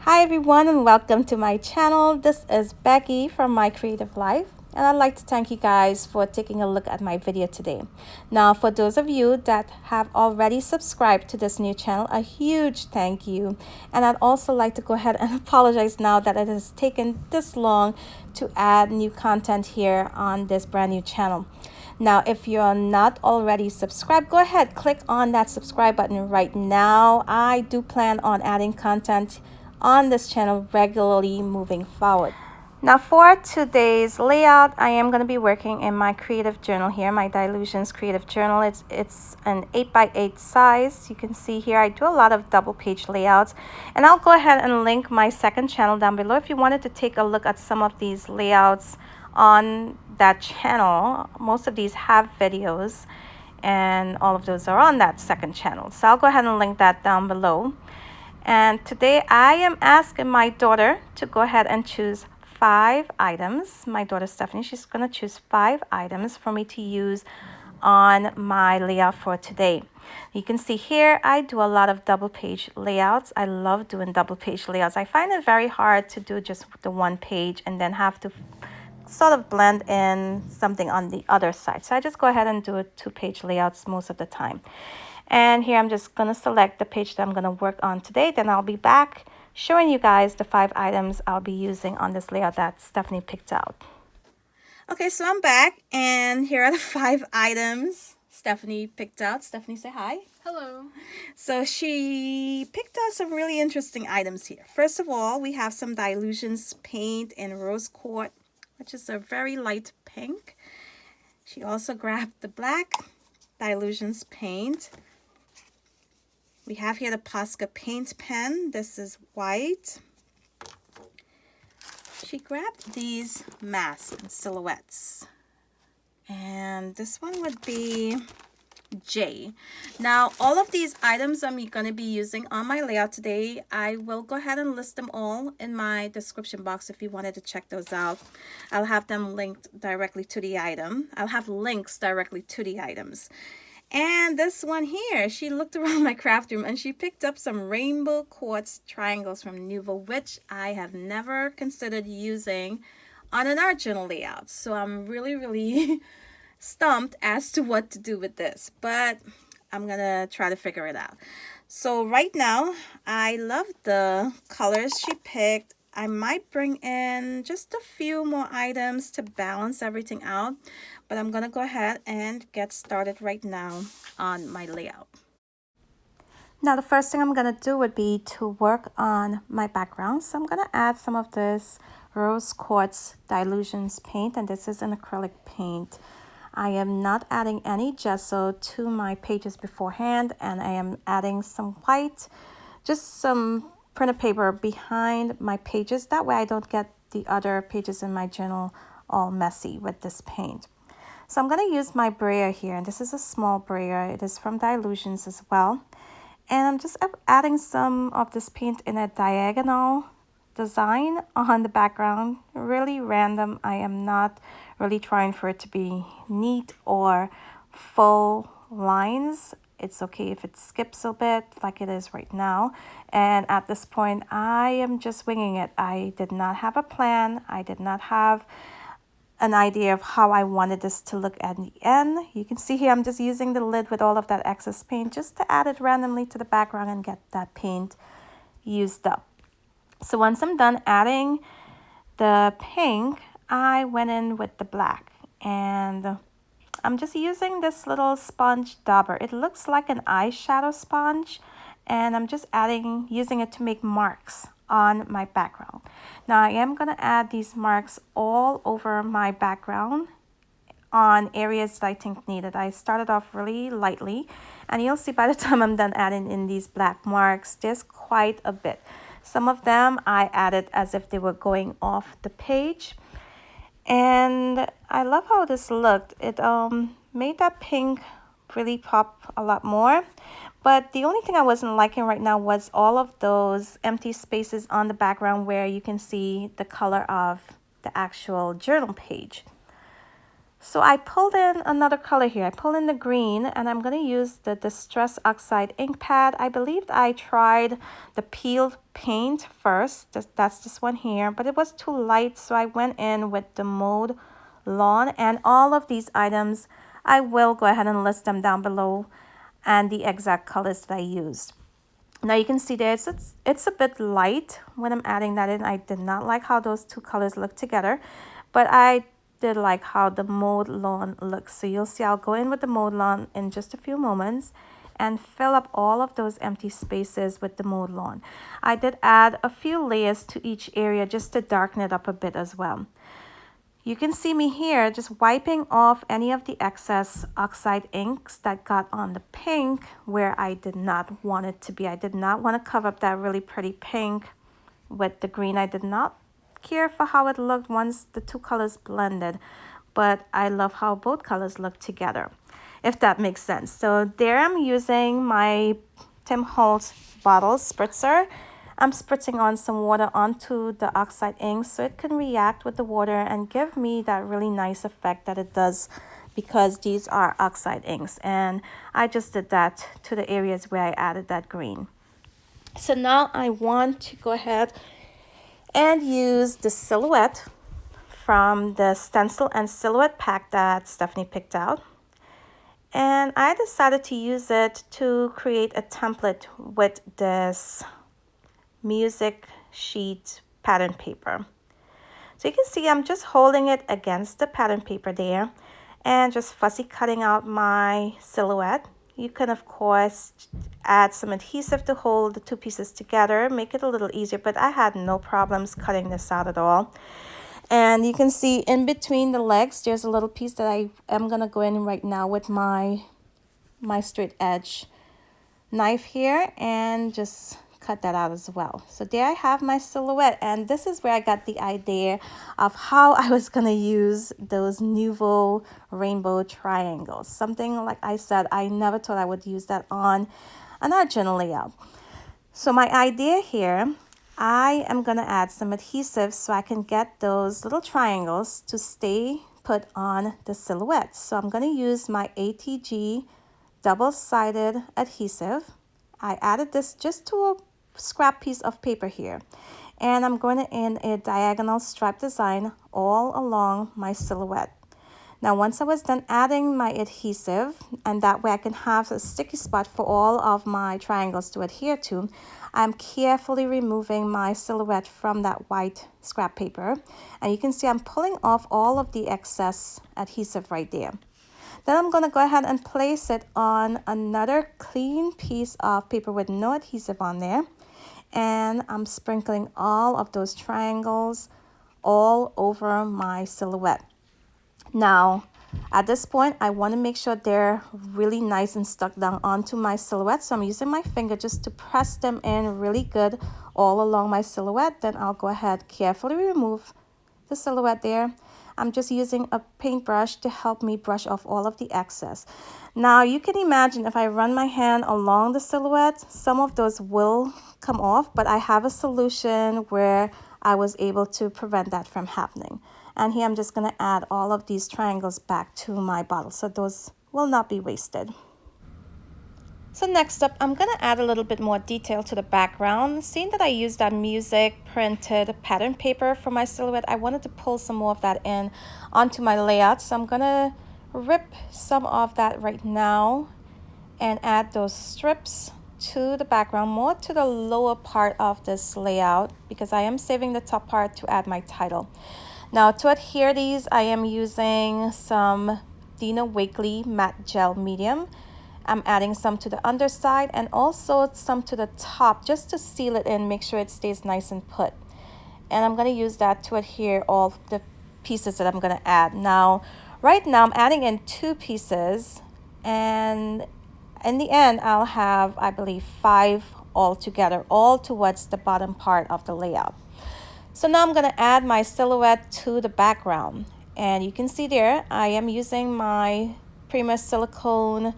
Hi everyone and welcome to my channel. This is Becky from My Creative Life and I'd like to thank you guys for taking a look at my video today. Now for those of you that have already subscribed to this new channel, a huge thank you. And I'd also like to go ahead and apologize now that it has taken this long to add new content here on this brand new channel. Now, if you're not already subscribed, go ahead, click on that subscribe button right now. I do plan on adding content on this channel regularly moving forward. Now for today's layout, I am going to be working in my creative journal here, my Dylusions creative journal. It's an 8x8 size. You can see here I do a lot of double page layouts, and I'll go ahead and link my second channel down below if you wanted to take a look at some of these layouts on that channel. Most of these have videos and all of those are on that second channel, so I'll go ahead and link that down below. And today I am asking my daughter to go ahead and choose 5 items. My daughter Stephanie, she's going to choose 5 items for me to use on my layout for today. You can see here I do a lot of double page layouts. I love doing double page layouts. I find it very hard to do just the one page and then have to sort of blend in something on the other side. So I just go ahead and do 2-page layouts most of the time. And here I'm just going to select the page that I'm going to work on today. Then I'll be back showing you guys the 5 items I'll be using on this layout that Stephanie picked out. Okay, so I'm back and here are the 5 items Stephanie picked out. Stephanie, say hi. Hello. So she picked out some really interesting items here. First of all, we have some Dylusions paint in rose quartz, which is a very light pink. She also grabbed the black Dylusions paint. We have here the Posca paint pen. This is white. She grabbed these masks and silhouettes. And this one would be J. Now, all of these items I'm going to be using on my layout today, I will go ahead and list them all in my description box if you wanted to check those out. I'll have them linked directly to the item. I'll have links directly to the items. And this one here, she looked around my craft room and she picked up some rainbow quartz triangles from Nuvo, which I have never considered using on an art journal layout. So I'm really stumped as to what to do with this, but I'm gonna try to figure it out. So right now, I love the colors she picked. I might bring in just a few more items to balance everything out, but I'm gonna go ahead and get started right now on my layout. Now the first thing I'm gonna do would be to work on my background. So I'm gonna add some of this rose quartz Dylusions paint, and this is an acrylic paint. I am not adding any gesso to my pages beforehand, and I am adding some white, just some printer paper behind my pages. That way I don't get the other pages in my journal all messy with this paint. So I'm going to use my brayer here, and this is a small brayer. It is from Dylusions as well. And I'm just adding some of this paint in a diagonal design on the background. Really random. I am not really trying for it to be neat or full lines. It's okay if it skips a bit like it is right now. And at this point, I am just winging it. I did not have a plan. I did not have an idea of how I wanted this to look at the end. You can see here I'm just using the lid with all of that excess paint just to add it randomly to the background and get that paint used up. So once I'm done adding the pink, I went in with the black, and I'm just using this little sponge dauber. It looks like an eyeshadow sponge, and I'm just using it to make marks on my background. Now I am going to add these marks all over my background on areas that I think needed. I started off really lightly, and you'll see by the time I'm done adding in these black marks, there's quite a bit. Some of them I added as if they were going off the page. And I love how this looked. It made that pink really pop a lot more. But the only thing I wasn't liking right now was all of those empty spaces on the background where you can see the color of the actual journal page. So I pulled in another color here. I pulled in the green, and I'm going to use the Distress Oxide ink pad. I believe I tried the peeled paint first. That's this one here, but it was too light, so I went in with the Mowed Lawn. And all of these items, I will go ahead and list them down below and the exact colors that I used. Now you can see there it's a bit light when I'm adding that in. I did not like how those two colors look together, but I did like how the Mowed Lawn looks. So you'll see I'll go in with the Mowed Lawn in just a few moments and fill up all of those empty spaces with the Mowed Lawn. I did add a few layers to each area just to darken it up a bit as well. You can see me here just wiping off any of the excess oxide inks that got on the pink where I did not want it to be. I did not want to cover up that really pretty pink with the green. I did not care for how it looked once the two colors blended, but I love how both colors look together, if that makes sense. So there I'm using my Tim Holtz bottle spritzer. I'm spritzing on some water onto the oxide ink so it can react with the water and give me that really nice effect that it does, because these are oxide inks, and I just did that to the areas where I added that green. So now I want to go ahead and use the silhouette from the stencil and silhouette pack that Stephanie picked out. And I decided to use it to create a template with this music sheet pattern paper. So you can see I'm just holding it against the pattern paper there and just fussy cutting out my silhouette. You can of course add some adhesive to hold the two pieces together, make it a little easier, but I had no problems cutting this out at all. And you can see in between the legs there's a little piece that I am gonna go in right now with my straight edge knife here and just cut that out as well. So there I have my silhouette, and this is where I got the idea of how I was going to use those Nuvo rainbow triangles. Something like I said, I never thought I would use that on an original layout. So my idea here, I am going to add some adhesive so I can get those little triangles to stay put on the silhouette. So I'm going to use my ATG double-sided adhesive. I added this just to a scrap piece of paper here, and I'm going to in a diagonal stripe design all along my silhouette. Now once I was done adding my adhesive, and that way I can have a sticky spot for all of my triangles to adhere to, I'm carefully removing my silhouette from that white scrap paper, and you can see I'm pulling off all of the excess adhesive right there. Then I'm going to go ahead and place it on another clean piece of paper with no adhesive on there. And I'm sprinkling all of those triangles all over my silhouette. Now, at this point, I want to make sure they're really nice and stuck down onto my silhouette. So I'm using my finger just to press them in really good all along my silhouette. Then I'll go ahead, carefully remove the silhouette there. I'm just using a paintbrush to help me brush off all of the excess. Now you can imagine if I run my hand along the silhouette, some of those will come off, but I have a solution where I was able to prevent that from happening. And here I'm just going to add all of these triangles back to my bottle so those will not be wasted. So next up, I'm going to add a little bit more detail to the background. Seeing that I used that music printed pattern paper for my silhouette, I wanted to pull some more of that in onto my layout. So I'm going to rip some of that right now and add those strips to the background, more to the lower part of this layout, because I am saving the top part to add my title. Now to adhere these, I am using some Dina Wakley matte gel medium. I'm adding some to the underside and also some to the top just to seal it in, make sure it stays nice and put. And I'm going to use that to adhere all the pieces that I'm going to add. Now, right now I'm adding in 2 pieces, and in the end I'll have, I believe, 5 all together, all towards the bottom part of the layout. So now I'm going to add my silhouette to the background, and you can see there I am using my Prima silicone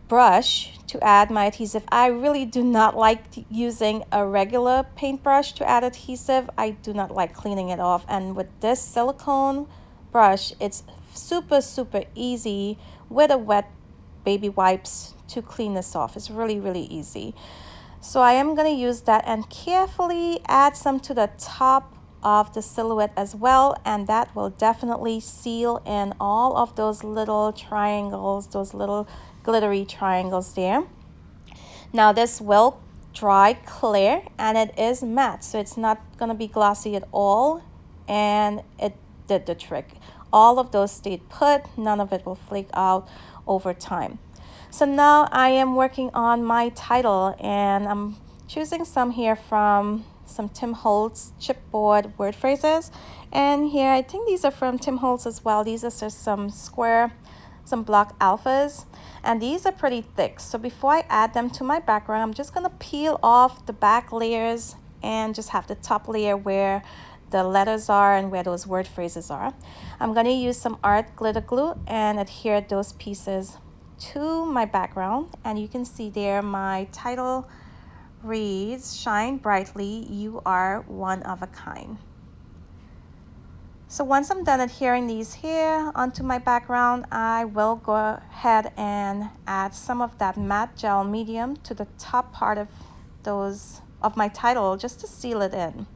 brush to add my adhesive. I really do not like using a regular paintbrush to add adhesive. I do not like cleaning it off, and with this silicone brush, it's super easy with a wet baby wipes to clean this off. It's really easy. So I am going to use that and carefully add some to the top of the silhouette as well, and that will definitely seal in all of those little triangles, those little glittery triangles there. Now this will dry clear and it is matte, so it's not going to be glossy at all, and it did the trick. All of those stayed put, none of it will flake out over time. So now I am working on my title, and I'm choosing some here from some Tim Holtz chipboard word phrases, and here I think these are from Tim Holtz as well. These are just some block alphas, and these are pretty thick. So before I add them to my background, I'm just gonna peel off the back layers and just have the top layer where the letters are and where those word phrases are. I'm gonna use some art glitter glue and adhere those pieces to my background, and you can see there my title reads, "Shine brightly, you are one of a kind." So once I'm done adhering these here onto my background, I will go ahead and add some of that matte gel medium to the top part of my title just to seal it in.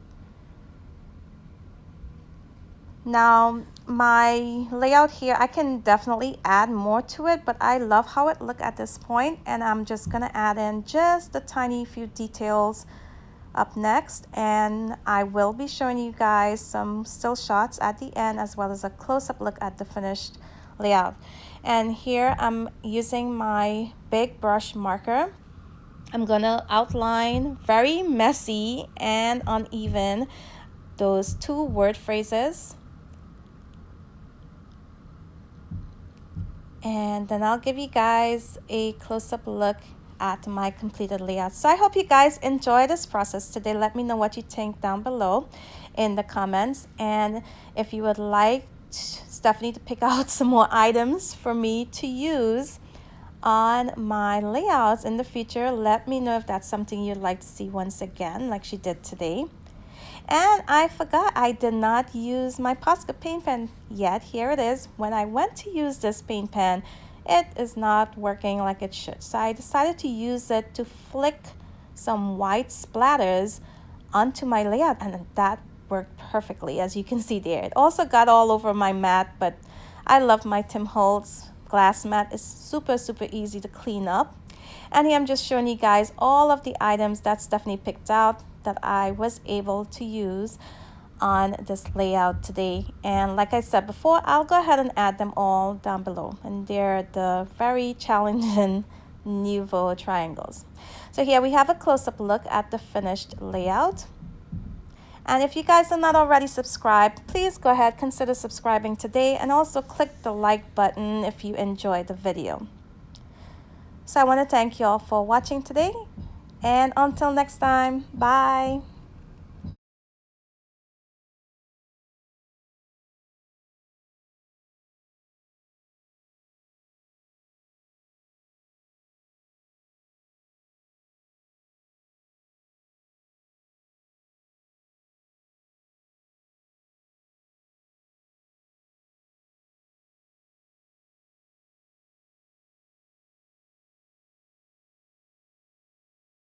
Now my layout here, I can definitely add more to it, but I love how it looked at this point, and I'm just gonna add in just a tiny few details up next, and I will be showing you guys some still shots at the end as well as a close-up look at the finished layout. And here I'm using my big brush marker. I'm gonna outline very messy and uneven those two word phrases. And then I'll give you guys a close-up look at my completed layout. So I hope you guys enjoy this process today. Let me know what you think down below in the comments. And if you would like Stephanie to pick out some more items for me to use on my layouts in the future, let me know if that's something you'd like to see once again, like she did today. And I forgot I did not use my Posca paint pen yet. Here it is. When I went to use this paint pen, it is not working like it should. So I decided to use it to flick some white splatters onto my layout, and that worked perfectly, as you can see there. It also got all over my mat, but I love my Tim Holtz glass mat. It's super easy to clean up. And here I'm just showing you guys all of the items that Stephanie picked out that I was able to use on this layout today. And like I said before, I'll go ahead and add them all down below, and they're the very challenging Nuvo triangles. So here we have a close-up look at the finished layout. And if you guys are not already subscribed, please go ahead, consider subscribing today, and also click the like button if you enjoyed the video. So I want to thank you all for watching today, and until next time, bye.